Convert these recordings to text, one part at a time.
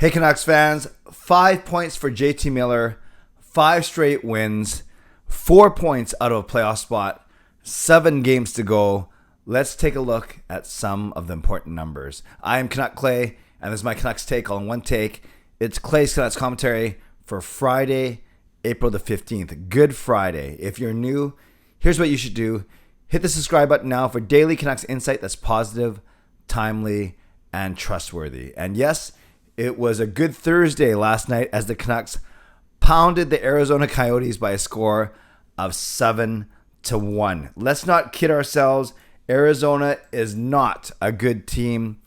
Hey Canucks fans, 5 points for JT Miller, 5 straight wins, 4 points out of a playoff spot, 7 games to go. Let's take a look at some of the important numbers. I am Canuck Clay, and this is my Canucks take all in one take. It's Clay's Canucks commentary for Friday, April the 15th. Good Friday. If you're new, here's what you should do. Hit the subscribe button now for daily Canucks insight that's positive, timely, and trustworthy. And yes, it was a good Thursday last night as the Canucks pounded the Arizona Coyotes by a score of 7-1. Let's not kid ourselves. Arizona is not a good team.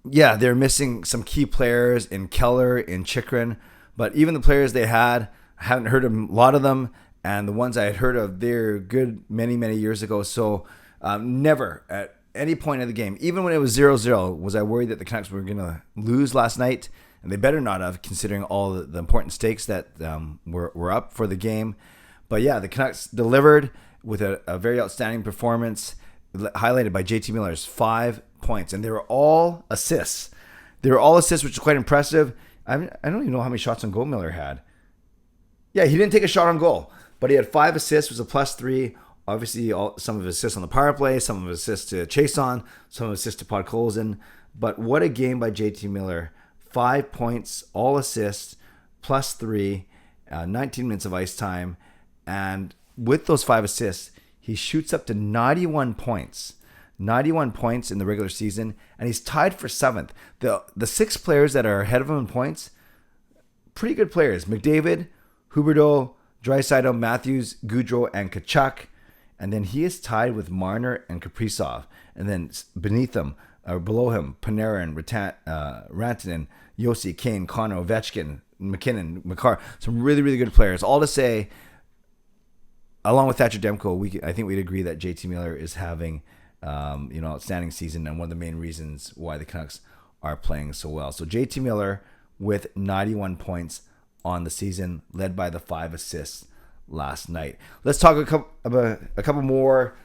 Yeah, they're missing some key players in Keller, in Chikrin, but even the players they had, I haven't heard of a lot of them, and the ones I had heard of, they're good many, many years ago. So never at any point in the game, even when it was 0-0, was I worried that the Canucks were going to lose last night, and they better not have, considering all the important stakes that were up for the game. But yeah, the Canucks delivered with a very outstanding performance, highlighted by JT Miller's 5 points, and they were all assists. They were all assists, which is quite impressive. I don't even know how many shots on goal Miller had. Yeah, he didn't take a shot on goal, but he had 5 assists, was a +3. Obviously, some of his assists on the power play, some of his assists to Chason, some of his assists to Podkolzin. But what a game by JT Miller. 5 points, all assists, +3, 19 minutes of ice time. And with those 5 assists, he shoots up to 91 points. 91 points in the regular season, and he's tied for 7th. The 6 players that are ahead of him in points, pretty good players. McDavid, Huberdeau, Draisaitl, Matthews, Goudreau, and Tkachuk. And then he is tied with Marner and Kaprizov. And then beneath him, or below him, Panarin, Rantanen, Yossi, Kane, Connor, Ovechkin, McKinnon, Makar. Some really, really good players. All to say, along with Thatcher Demko, I think we'd agree that JT Miller is having outstanding season and one of the main reasons why the Canucks are playing so well. So JT Miller with 91 points on the season, led by the 5 assists last night. Let's talk about a couple more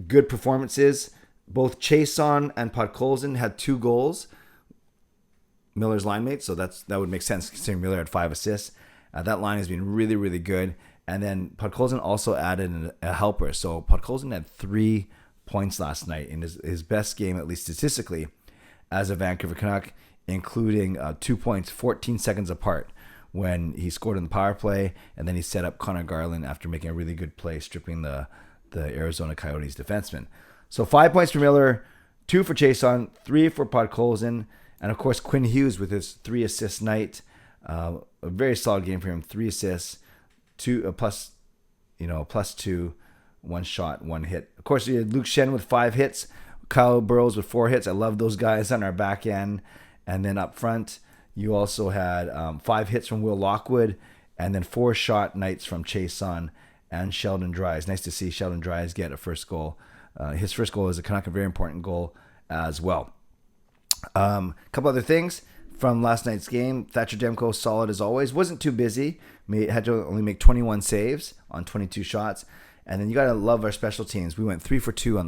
good performances. Both Chason and Podkolzin had 2 goals. Miller's line mates, so that would make sense considering Miller had 5 assists. That line has been really, really good. And then Podkolzin also added a helper. So Podkolzin had 3 points last night in his best game, at least statistically, as a Vancouver Canuck, including 2 points 14 seconds apart when he scored on the power play, and then he set up Connor Garland after making a really good play, stripping the Arizona Coyotes defenseman. So 5 points for Miller, 2 for Chason, 3 for Podkolzin, and of course Quinn Hughes with his 3 assist night. A very solid game for him, 3 assists, +2, 1 shot, 1 hit. Of course, we had Luke Shen with 5 hits, Kyle Burrows with 4 hits. I love those guys on our back end. And then up front, you also had 5 hits from Will Lockwood, and then 4 shot nights from Chason and Sheldon Dries. Nice to see Sheldon Dries get a first goal. His first goal is a Canuck, a very important goal as well. A couple other things from last night's game. Thatcher Demko, solid as always. Wasn't too busy. Had to only make 21 saves on 22 shots. And then you got to love our special teams. We went 3 for 4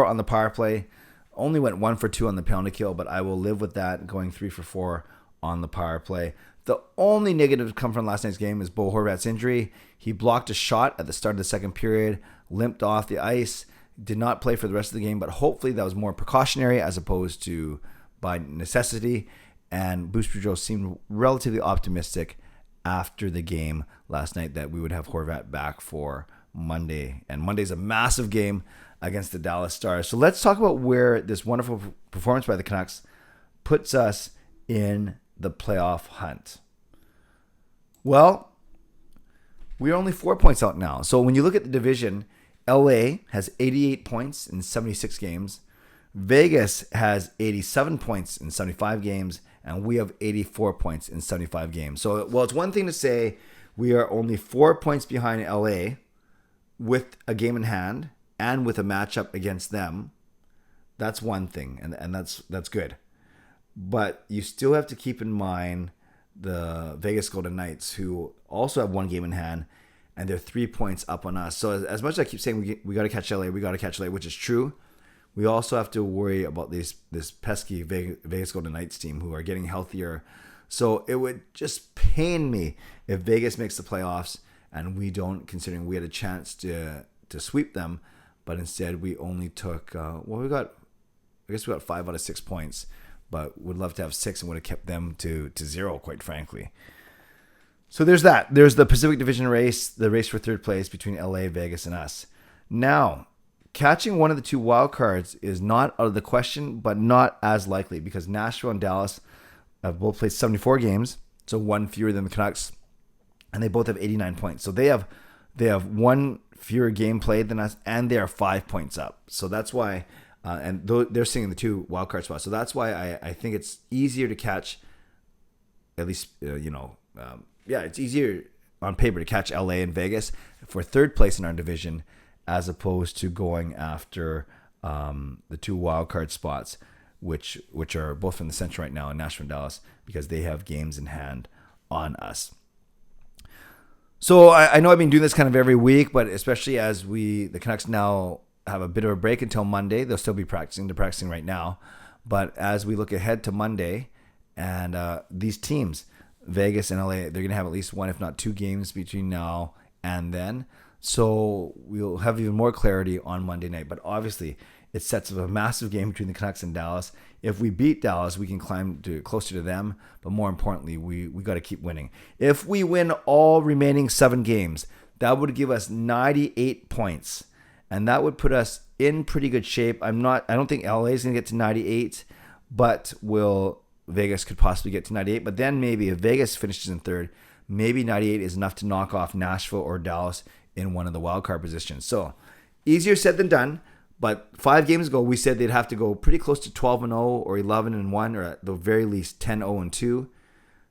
on the power play. Only went 1 for 2 on the penalty kill, but I will live with that, going 3 for 4 on the power play. The only negative to come from last night's game is Bo Horvat's injury. He blocked a shot at the start of the second period, limped off the ice, did not play for the rest of the game, but hopefully that was more precautionary as opposed to by necessity. And Bruce Boudreau seemed relatively optimistic after the game last night that we would have Horvat back for Monday. And Monday's a massive game against the Dallas Stars. So let's talk about where this wonderful performance by the Canucks puts us in the playoff hunt. Well, we're only 4 points out now. So when you look at the division, LA has 88 points in 76 games. Vegas has 87 points in 75 games. And we have 84 points in 75 games. So, well, it's one thing to say we are only 4 points behind LA with a game in hand and with a matchup against them. That's one thing, and that's good. But you still have to keep in mind the Vegas Golden Knights, who also have 1 game in hand, and they're 3 points up on us. So as much as I keep saying we got to catch LA, which is true, we also have to worry about this pesky Vegas Golden Knights team who are getting healthier. So it would just pain me if Vegas makes the playoffs and we don't, considering we had a chance to sweep them, but instead we only took, we got 5 out of 6 points, but would love to have 6 and would have kept them to 0, quite frankly. So there's that. There's the Pacific Division race, the race for third place between LA, Vegas, and us. Now, catching one of the 2 wild cards is not out of the question, but not as likely because Nashville and Dallas have both played 74 games, so 1 fewer than the Canucks, and they both have 89 points. So they have 1 fewer game played than us, and they are 5 points up. So that's why, and they're sitting in the 2 wild card spots. So that's why I think it's easier to catch, at least it's easier on paper to catch LA and Vegas for third place in our division, as opposed to going after the 2 wild card spots, which are both in the Central right now in Nashville and Dallas, because they have games in hand on us. So I know I've been doing this kind of every week, but especially as the Canucks now have a bit of a break until Monday. They'll still be practicing. They're practicing right now. But as we look ahead to Monday, and these teams, Vegas and LA, they're going to have at least 1, if not 2 games between now and then. So we'll have even more clarity on Monday night. But obviously, it sets up a massive game between the Canucks and Dallas. If we beat Dallas, we can climb closer to them. But more importantly, we got to keep winning. If we win all remaining 7 games, that would give us 98 points. And that would put us in pretty good shape. I don't think LA is going to get to 98, but Vegas could possibly get to 98. But then maybe if Vegas finishes in third, maybe 98 is enough to knock off Nashville or Dallas in one of the wild card positions. So easier said than done. But 5 games ago, we said they'd have to go pretty close to 12-0 or 11-1, or at the very least 10-0-2.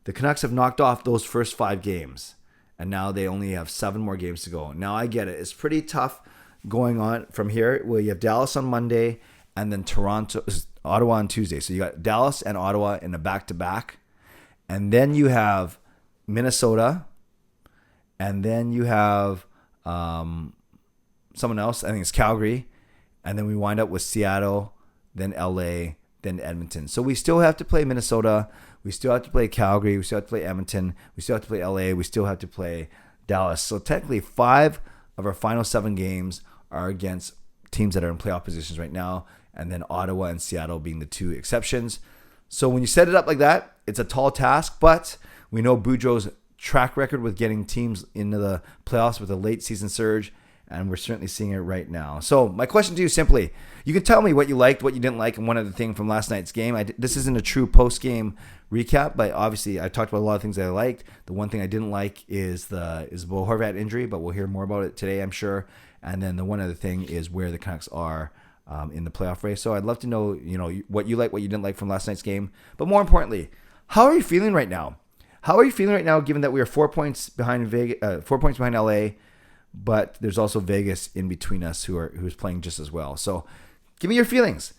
The Canucks have knocked off those first 5 games, and now they only have 7 more games to go. Now I get it. It's pretty tough going on from here. Well, you have Dallas on Monday, and then Ottawa on Tuesday. So you got Dallas and Ottawa in a back-to-back. And then you have Minnesota, and then you have someone else. I think it's Calgary. And then we wind up with Seattle, then LA, then Edmonton. So we still have to play Minnesota. We still have to play Calgary. We still have to play Edmonton. We still have to play LA. We still have to play Dallas. So technically 5 of our final 7 games are against teams that are in playoff positions right now. And then Ottawa and Seattle being the 2 exceptions. So when you set it up like that, it's a tall task. But we know Boudreau's track record with getting teams into the playoffs with a late season surge. And we're certainly seeing it right now. So my question to you simply, you can tell me what you liked, what you didn't like, and one other thing from last night's game. This isn't a true post-game recap, but obviously I talked about a lot of things that I liked. The one thing I didn't like is Bo Horvat injury, but we'll hear more about it today, I'm sure. And then the one other thing is where the Canucks are in the playoff race. So I'd love to know, what you like, what you didn't like from last night's game. But more importantly, how are you feeling right now? How are you feeling right now, given that we are 4 points behind 4 points behind LA? But there's also Vegas in between us who's playing just as well. So give me your feelings.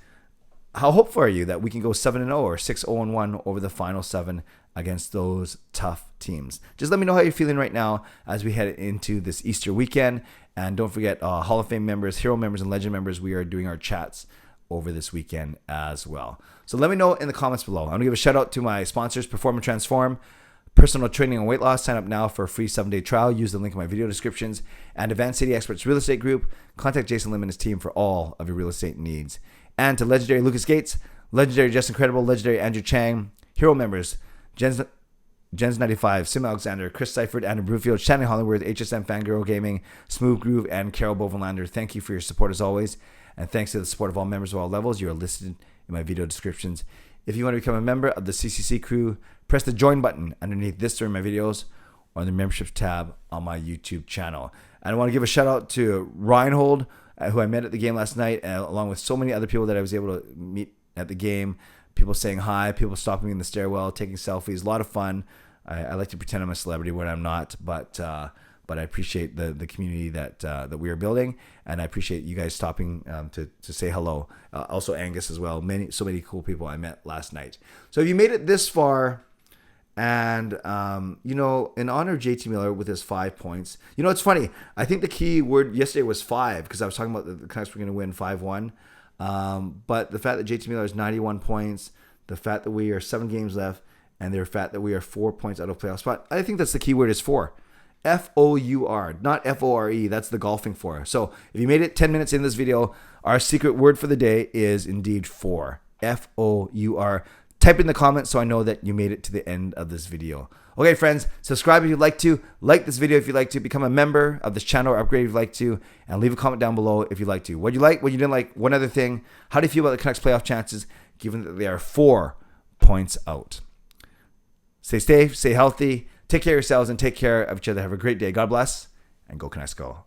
How hopeful are you that we can go 7-0 or 6-0-1 over the final 7 against those tough teams? Just let me know how you're feeling right now as we head into this Easter weekend. And don't forget, Hall of Fame members, hero members, and legend members, we are doing our chats over this weekend as well. So let me know in the comments below. I'm going to give a shout out to my sponsors, Perform and Transform, personal training and weight loss. Sign up now for a free 7-day trial. Use the link in my video descriptions. And Advanced City Experts Real Estate Group. Contact Jason Lim and his team for all of your real estate needs. And to legendary Lucas Gates, legendary Just Incredible, legendary Andrew Chang, hero members, Jens95, Sim Alexander, Chris Seifert, Andrew Brewfield, Shannon Hollingworth, HSM Fangirl Gaming, Smooth Groove, and Carol Bovenlander. Thank you for your support as always. And thanks to the support of all members of all levels. You are listed in my video descriptions. If you want to become a member of the CCC Crew, press the join button underneath this during my videos or the memberships tab on my YouTube channel. And I want to give a shout out to Reinhold, who I met at the game last night, along with so many other people that I was able to meet at the game. People saying hi, people stopping me in the stairwell, taking selfies. A lot of fun. I like to pretend I'm a celebrity when I'm not, but I appreciate the community that we are building, and I appreciate you guys stopping to say hello. Also Angus as well. So many cool people I met last night. So if you made it this far, and in honor of JT Miller with his 5 points, it's funny. I think the key word yesterday was 5 because I was talking about the Canucks were going to win 5-1. But the fact that JT Miller is 91 points, the fact that we are 7 games left, and the fact that we are 4 points out of playoff spot, I think that's the key word is four. F-O-U-R, not F-O-R-E. That's the golfing for. So if you made it 10 minutes in this video, our secret word for the day is indeed four. F-O-U-R. Type in the comments so I know that you made it to the end of this video. Okay, friends, subscribe if you'd like to. Like this video if you'd like to. Become a member of this channel or upgrade if you'd like to. And leave a comment down below if you'd like to. What you like, what you didn't like. One other thing. How do you feel about the Canucks playoff chances given that they are 4 points out? Stay safe, stay healthy. Take care of yourselves and take care of each other. Have a great day. God bless, and go Canucks go.